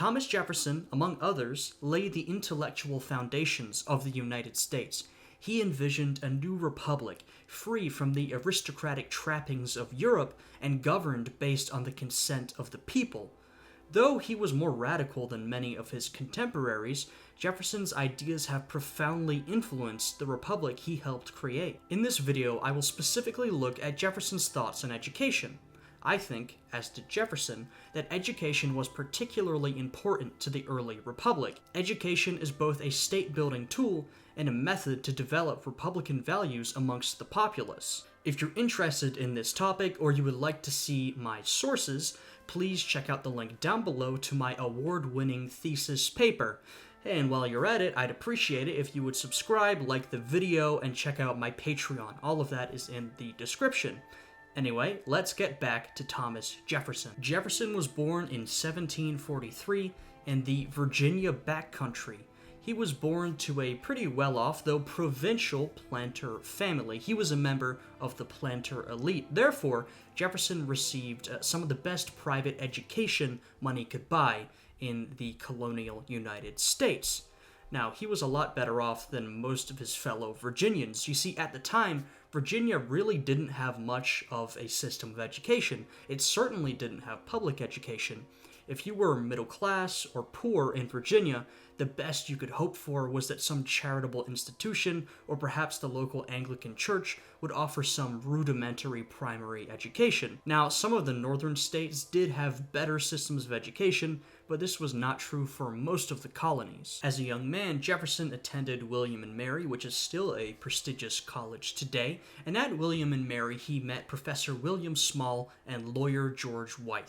Thomas Jefferson, among others, laid the intellectual foundations of the United States. He envisioned a new republic, free from the aristocratic trappings of Europe and governed based on the consent of the people. Though he was more radical than many of his contemporaries, Jefferson's ideas have profoundly influenced the republic he helped create. In this video, I will specifically look at Jefferson's thoughts on education. I think, as did Jefferson, that education was particularly important to the early republic. Education is both a state-building tool and a method to develop republican values amongst the populace. If you're interested in this topic or you would like to see my sources, please check out the link down below to my award-winning thesis paper. And while you're at it, I'd appreciate it if you would subscribe, like the video, and check out my Patreon. All of that is in the description. Anyway, let's get back to Thomas Jefferson. Jefferson was born in 1743 in the Virginia backcountry. He was born to a pretty well-off, though provincial, planter family. He was a member of the planter elite. Therefore, Jefferson received some of the best private education money could buy in the colonial United States. Now, he was a lot better off than most of his fellow Virginians. You see, at the time, Virginia really didn't have much of a system of education. It certainly didn't have public education. If you were middle class or poor in Virginia, the best you could hope for was that some charitable institution, or perhaps the local Anglican church, would offer some rudimentary primary education. Now, some of the northern states did have better systems of education, but this was not true for most of the colonies. As a young man, Jefferson attended William and Mary, which is still a prestigious college today, and at William and Mary he met Professor William Small and lawyer George Wythe.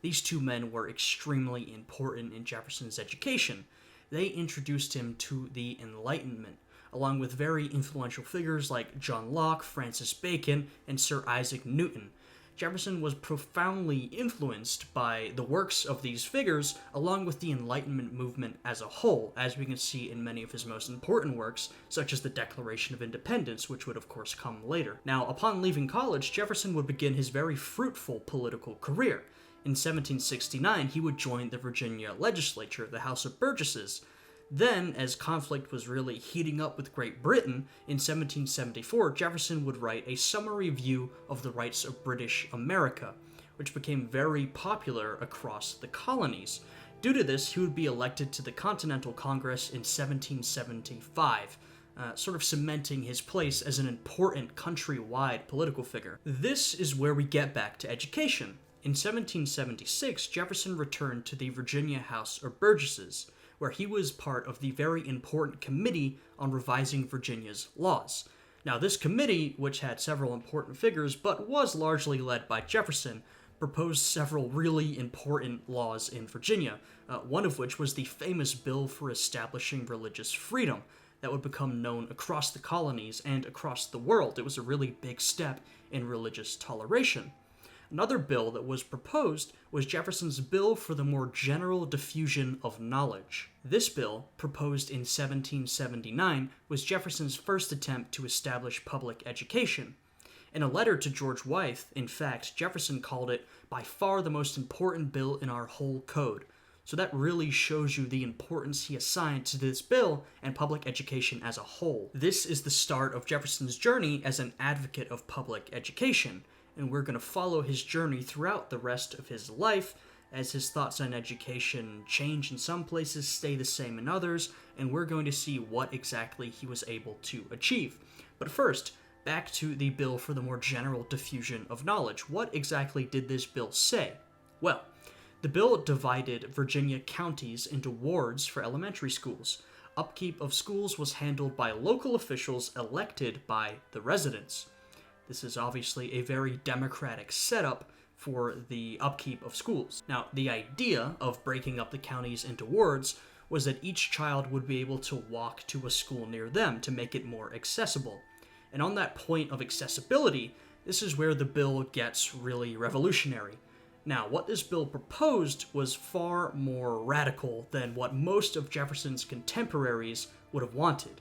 These two men were extremely important in Jefferson's education. They introduced him to the Enlightenment, along with very influential figures like John Locke, Francis Bacon, and Sir Isaac Newton. Jefferson was profoundly influenced by the works of these figures, along with the Enlightenment movement as a whole, as we can see in many of his most important works, such as the Declaration of Independence, which would of course come later. Now, upon leaving college, Jefferson would begin his very fruitful political career. In 1769, he would join the Virginia legislature, the House of Burgesses. Then, as conflict was really heating up with Great Britain, in 1774, Jefferson would write a summary view of the rights of British America, which became very popular across the colonies. Due to this, he would be elected to the Continental Congress in 1775, sort of cementing his place as an important countrywide political figure. This is where we get back to education. In 1776, Jefferson returned to the Virginia House of Burgesses, where he was part of the very important Committee on Revising Virginia's Laws. Now, this committee, which had several important figures but was largely led by Jefferson, proposed several really important laws in Virginia, one of which was the famous bill for establishing religious freedom that would become known across the colonies and across the world. It was a really big step in religious toleration. Another bill that was proposed was Jefferson's Bill for the More General Diffusion of Knowledge. This bill, proposed in 1779, was Jefferson's first attempt to establish public education. In a letter to George Wythe, in fact, Jefferson called it by far the most important bill in our whole code. So that really shows you the importance he assigned to this bill and public education as a whole. This is the start of Jefferson's journey as an advocate of public education, and we're going to follow his journey throughout the rest of his life as his thoughts on education change in some places, stay the same in others, and we're going to see what exactly he was able to achieve. But first, back to the Bill for the More General Diffusion of Knowledge. What exactly did this bill say? Well, the bill divided Virginia counties into wards for elementary schools. Upkeep of schools was handled by local officials elected by the residents. This is obviously a very democratic setup for the upkeep of schools. Now, the idea of breaking up the counties into wards was that each child would be able to walk to a school near them to make it more accessible. And on that point of accessibility, this is where the bill gets really revolutionary. Now, what this bill proposed was far more radical than what most of Jefferson's contemporaries would have wanted.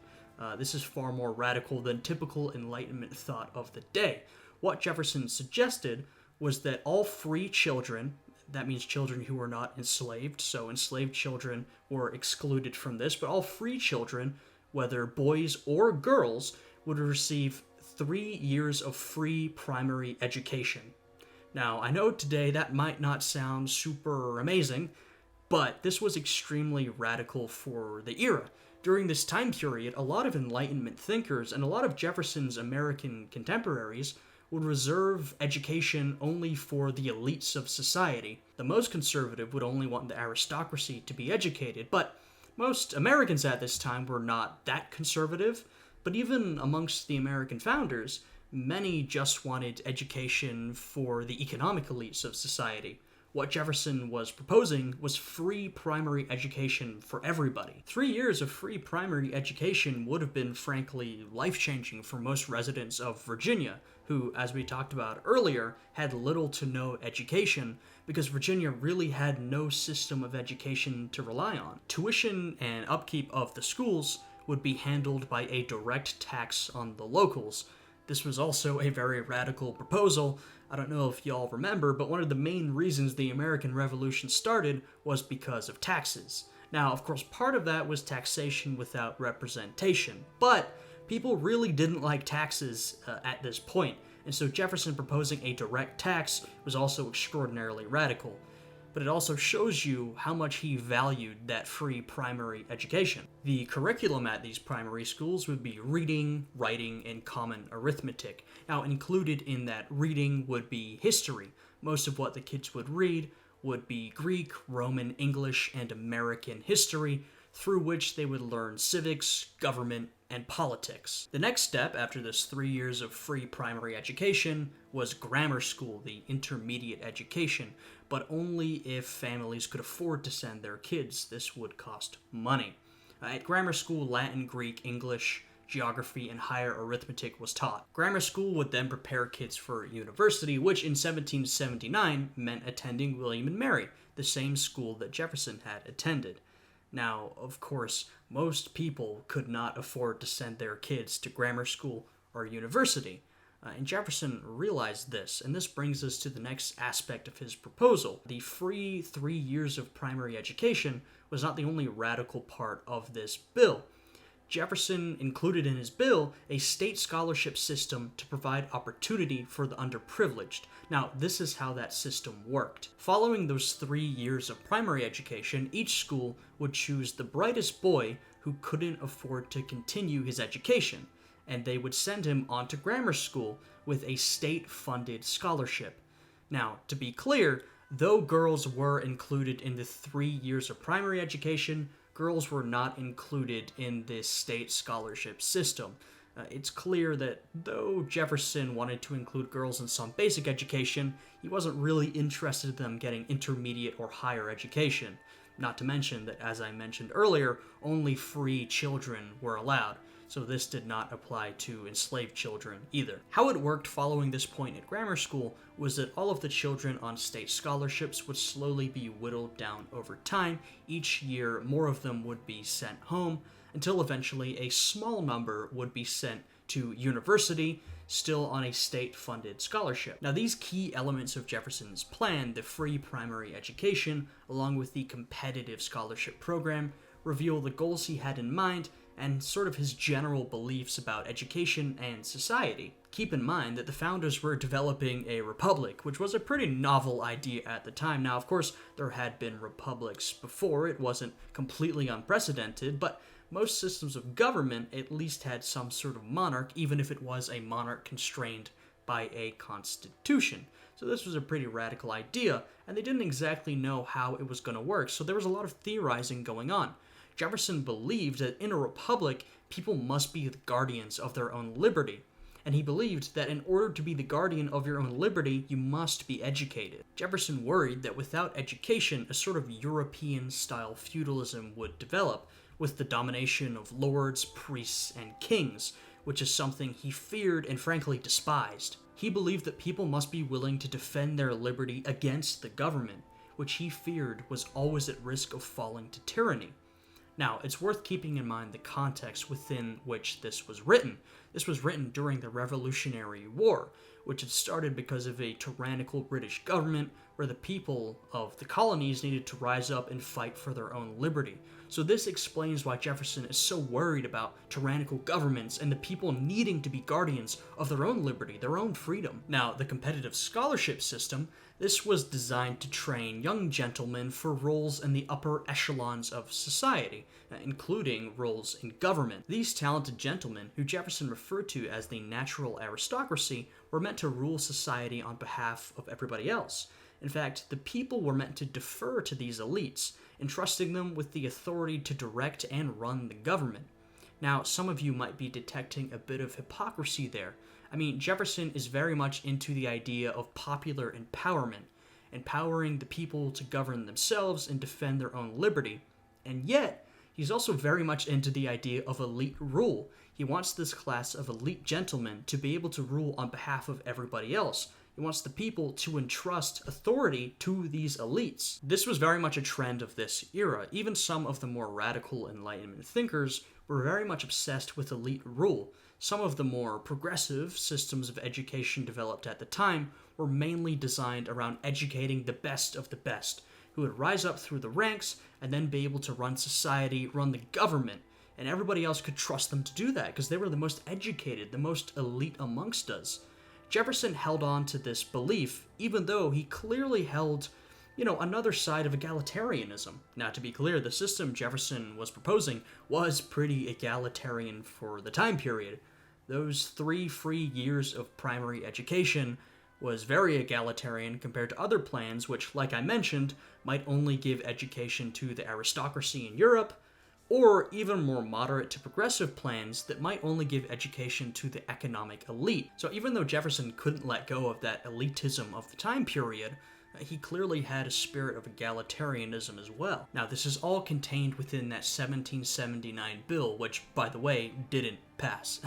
This is far more radical than typical Enlightenment thought of the day. What Jefferson suggested was that all free children, that means children who were not enslaved, so enslaved children were excluded from this, but all free children, whether boys or girls, would receive 3 years of free primary education. Now, I know today that might not sound super amazing, but this was extremely radical for the era. During this time period, a lot of Enlightenment thinkers and a lot of Jefferson's American contemporaries would reserve education only for the elites of society. The most conservative would only want the aristocracy to be educated, but most Americans at this time were not that conservative. But even amongst the American founders, many just wanted education for the economic elites of society. What Jefferson was proposing was free primary education for everybody. 3 years of free primary education would have been, frankly, life-changing for most residents of Virginia, who, as we talked about earlier, had little to no education because Virginia really had no system of education to rely on. Tuition and upkeep of the schools would be handled by a direct tax on the locals. This was also a very radical proposal. I don't know if y'all remember, but one of the main reasons the American Revolution started was because of taxes. Now, of course, part of that was taxation without representation, but people really didn't like taxes at this point, and so Jefferson proposing a direct tax was also extraordinarily radical. But it also shows you how much he valued that free primary education. The curriculum at these primary schools would be reading, writing, and common arithmetic. Now, included in that reading would be history. Most of what the kids would read would be Greek, Roman, English, and American history, through which they would learn civics, government, and politics. The next step after this 3 years of free primary education was grammar school, the intermediate education, but only if families could afford to send their kids. This would cost money. At grammar school, Latin, Greek, English, geography, and higher arithmetic was taught. Grammar school would then prepare kids for university, which in 1779 meant attending William and Mary, the same school that Jefferson had attended. Now, of course, most people could not afford to send their kids to grammar school or university. And Jefferson realized this, and this brings us to the next aspect of his proposal. The free 3 years of primary education was not the only radical part of this bill. Jefferson included in his bill a state scholarship system to provide opportunity for the underprivileged. Now, this is how that system worked. Following those 3 years of primary education, each school would choose the brightest boy who couldn't afford to continue his education, and they would send him on to grammar school with a state-funded scholarship. Now, to be clear, though girls were included in the 3 years of primary education, girls were not included in this state scholarship system. It's clear that though Jefferson wanted to include girls in some basic education, he wasn't really interested in them getting intermediate or higher education. Not to mention that, as I mentioned earlier, only free children were allowed, so this did not apply to enslaved children either. How it worked following this point at grammar school was that all of the children on state scholarships would slowly be whittled down over time. Each year, more of them would be sent home, until eventually a small number would be sent to university, still on a state-funded scholarship. Now, these key elements of Jefferson's plan, the free primary education, along with the competitive scholarship program, reveal the goals he had in mind and sort of his general beliefs about education and society. Keep in mind that the founders were developing a republic, which was a pretty novel idea at the time. Now, of course, there had been republics before. It wasn't completely unprecedented, but most systems of government at least had some sort of monarch, even if it was a monarch constrained by a constitution. So this was a pretty radical idea, and they didn't exactly know how it was going to work, so there was a lot of theorizing going on. Jefferson believed that in a republic, people must be the guardians of their own liberty, and he believed that in order to be the guardian of your own liberty, you must be educated. Jefferson worried that without education, a sort of European-style feudalism would develop, with the domination of lords, priests, and kings, which is something he feared and frankly despised. He believed that people must be willing to defend their liberty against the government, which he feared was always at risk of falling to tyranny. Now, it's worth keeping in mind the context within which this was written. This was written during the Revolutionary War, which had started because of a tyrannical British government where the people of the colonies needed to rise up and fight for their own liberty. So this explains why Jefferson is so worried about tyrannical governments and the people needing to be guardians of their own liberty, their own freedom. Now, the competitive scholarship system, this was designed to train young gentlemen for roles in the upper echelons of society, including roles in government. These talented gentlemen, who Jefferson referred to as the natural aristocracy, were meant to rule society on behalf of everybody else. In fact, the people were meant to defer to these elites, entrusting them with the authority to direct and run the government. Now, some of you might be detecting a bit of hypocrisy there. I mean, Jefferson is very much into the idea of popular empowerment, empowering the people to govern themselves and defend their own liberty. And yet, he's also very much into the idea of elite rule. He wants this class of elite gentlemen to be able to rule on behalf of everybody else. He wants the people to entrust authority to these elites. This was very much a trend of this era. Even some of the more radical Enlightenment thinkers were very much obsessed with elite rule. Some of the more progressive systems of education developed at the time were mainly designed around educating the best of the best, who would rise up through the ranks and then be able to run society, run the government, and everybody else could trust them to do that because they were the most educated, the most elite amongst us. Jefferson held on to this belief, even though he clearly held, another side of egalitarianism. Now, to be clear, the system Jefferson was proposing was pretty egalitarian for the time period. Those 3 free years of primary education was very egalitarian compared to other plans which, like I mentioned, might only give education to the aristocracy in Europe, or even more moderate to progressive plans that might only give education to the economic elite. So even though Jefferson couldn't let go of that elitism of the time period, he clearly had a spirit of egalitarianism as well. Now, this is all contained within that 1779 bill, which, by the way, didn't pass.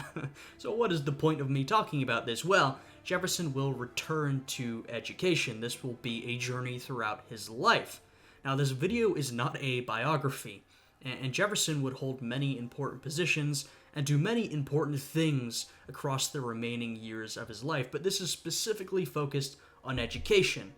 So what is the point of me talking about this? Well, Jefferson will return to education. This will be a journey throughout his life. Now, this video is not a biography, and Jefferson would hold many important positions and do many important things across the remaining years of his life, but this is specifically focused on education.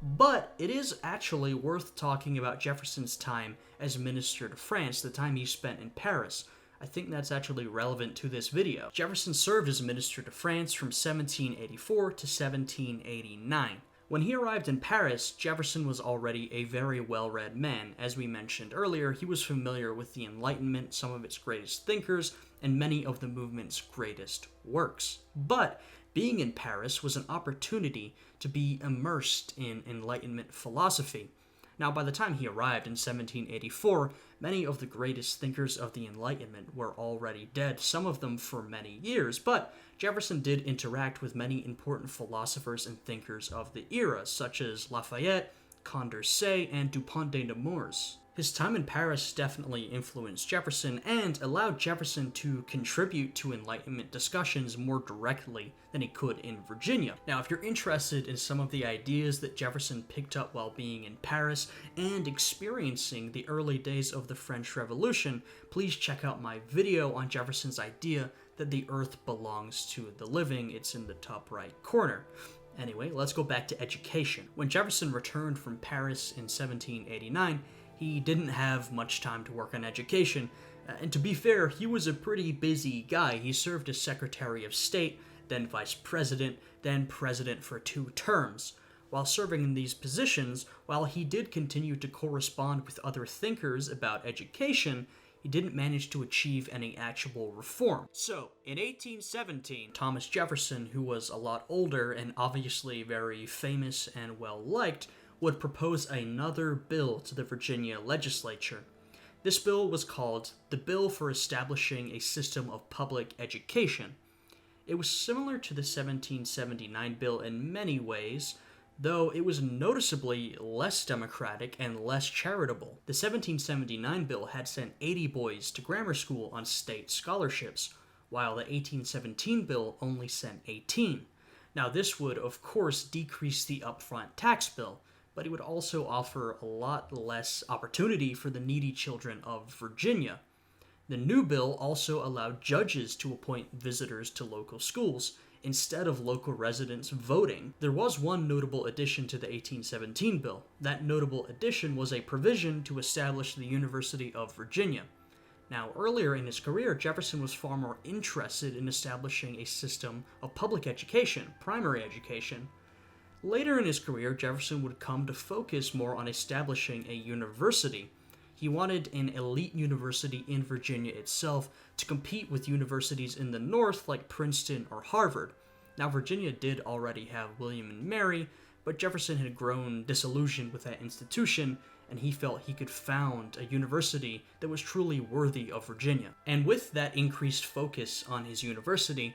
But it is actually worth talking about Jefferson's time as minister to France, the time he spent in Paris. I think that's actually relevant to this video. Jefferson served as minister to France from 1784 to 1789. When he arrived in Paris, Jefferson was already a very well-read man. As we mentioned earlier, he was familiar with the Enlightenment, some of its greatest thinkers, and many of the movement's greatest works. But being in Paris was an opportunity to be immersed in Enlightenment philosophy. Now, by the time he arrived in 1784, many of the greatest thinkers of the Enlightenment were already dead, some of them for many years, but Jefferson did interact with many important philosophers and thinkers of the era, such as Lafayette, Condorcet, and Dupont de Nemours. His time in Paris definitely influenced Jefferson and allowed Jefferson to contribute to Enlightenment discussions more directly than he could in Virginia. Now, if you're interested in some of the ideas that Jefferson picked up while being in Paris and experiencing the early days of the French Revolution, please check out my video on Jefferson's idea that the earth belongs to the living. It's in the top right corner. Anyway, let's go back to education. When Jefferson returned from Paris in 1789, he didn't have much time to work on education, and to be fair, he was a pretty busy guy. He served as Secretary of State, then Vice President, then President for 2 terms. While serving in these positions, while he did continue to correspond with other thinkers about education, he didn't manage to achieve any actual reform. So, in 1817, Thomas Jefferson, who was a lot older and obviously very famous and well-liked, would propose another bill to the Virginia legislature. This bill was called the Bill for Establishing a System of Public Education. It was similar to the 1779 bill in many ways, though it was noticeably less democratic and less charitable. The 1779 bill had sent 80 boys to grammar school on state scholarships, while the 1817 bill only sent 18. Now, this would, of course, decrease the upfront tax bill, but it would also offer a lot less opportunity for the needy children of Virginia. The new bill also allowed judges to appoint visitors to local schools instead of local residents voting. There was one notable addition to the 1817 bill. That notable addition was a provision to establish the University of Virginia. Now, earlier in his career, Jefferson was far more interested in establishing a system of public education, primary education. Later in his career, Jefferson would come to focus more on establishing a university. He wanted an elite university in Virginia itself to compete with universities in the North like Princeton or Harvard. Now, Virginia did already have William and Mary, but Jefferson had grown disillusioned with that institution, and he felt he could found a university that was truly worthy of Virginia. And with that increased focus on his university,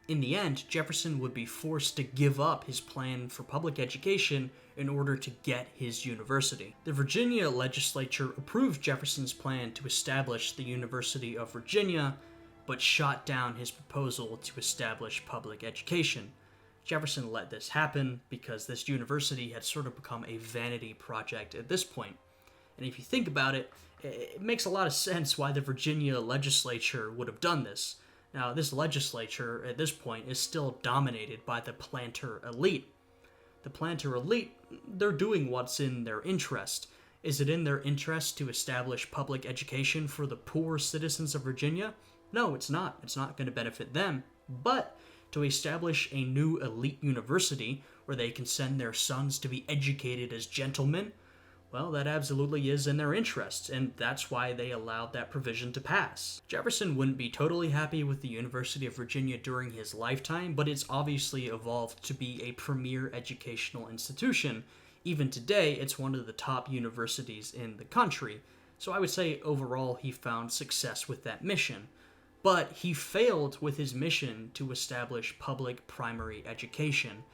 in the end, Jefferson would be forced to give up his plan for public education in order to get his university. The Virginia legislature approved Jefferson's plan to establish the University of Virginia, but shot down his proposal to establish public education. Jefferson let this happen because this university had sort of become a vanity project at this point. And if you think about it, it makes a lot of sense why the Virginia legislature would have done this. Now, this legislature, at this point, is still dominated by the planter elite. The planter elite, they're doing what's in their interest. Is it in their interest to establish public education for the poor citizens of Virginia? No, it's not. It's not going to benefit them. But to establish a new elite university where they can send their sons to be educated as gentlemen, well, that absolutely is in their interest, and that's why they allowed that provision to pass. Jefferson wouldn't be totally happy with the University of Virginia during his lifetime, but it's obviously evolved to be a premier educational institution. Even today, it's one of the top universities in the country, so I would say overall he found success with that mission. But he failed with his mission to establish public primary education.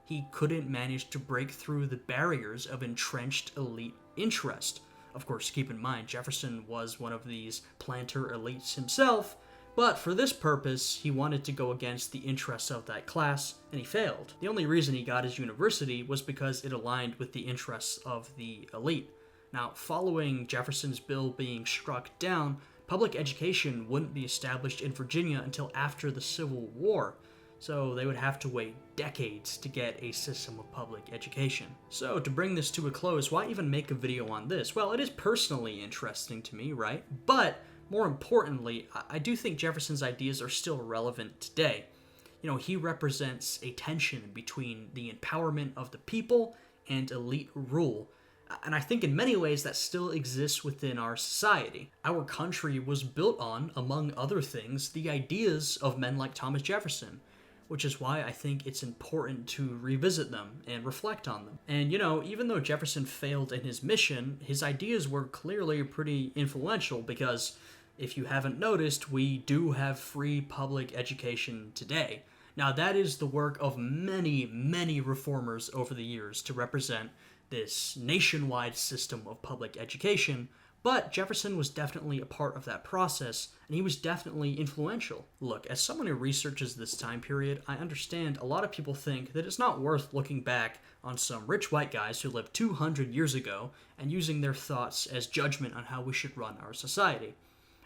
He couldn't manage to break through the barriers of entrenched elite interest. Of course, keep in mind, Jefferson was one of these planter elites himself, but for this purpose, he wanted to go against the interests of that class, and he failed. The only reason he got his university was because it aligned with the interests of the elite. Now, following Jefferson's bill being struck down, public education wouldn't be established in Virginia until after the Civil War, so they would have to wait decades to get a system of public education. So to bring this to a close, why even make a video on this? Well, it is personally interesting to me, right? But more importantly, I do think Jefferson's ideas are still relevant today. You know, he represents a tension between the empowerment of the people and elite rule. And I think in many ways that still exists within our society. Our country was built on, among other things, the ideas of men like Thomas Jefferson, which is why I think it's important to revisit them and reflect on them. And you know, even though Jefferson failed in his mission, his ideas were clearly pretty influential because, if you haven't noticed, we do have free public education today. Now, that is the work of many, many reformers over the years to represent this nationwide system of public education, but Jefferson was definitely a part of that process, and he was definitely influential. Look, as someone who researches this time period, I understand a lot of people think that it's not worth looking back on some rich white guys who lived 200 years ago and using their thoughts as judgment on how we should run our society.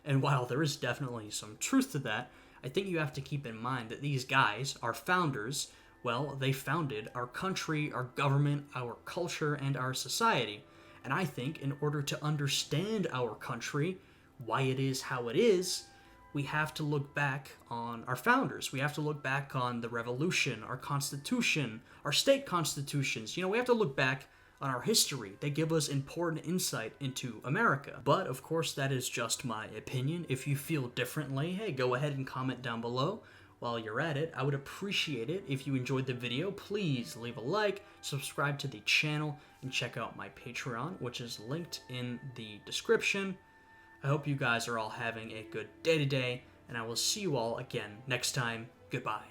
And while there is definitely some truth to that, I think you have to keep in mind that these guys, our founders, well, they founded our country, our government, our culture, and our society. And I think in order to understand our country, why it is how it is, we have to look back on our founders. We have to look back on the Revolution, our Constitution, our state constitutions. You know, we have to look back on our history. They give us important insight into America. But, of course, that is just my opinion. If you feel differently, hey, go ahead and comment down below. While you're at it, I would appreciate it if you enjoyed the video. Please leave a like, subscribe to the channel, and check out my Patreon, which is linked in the description. I hope you guys are all having a good day today, and I will see you all again next time. Goodbye.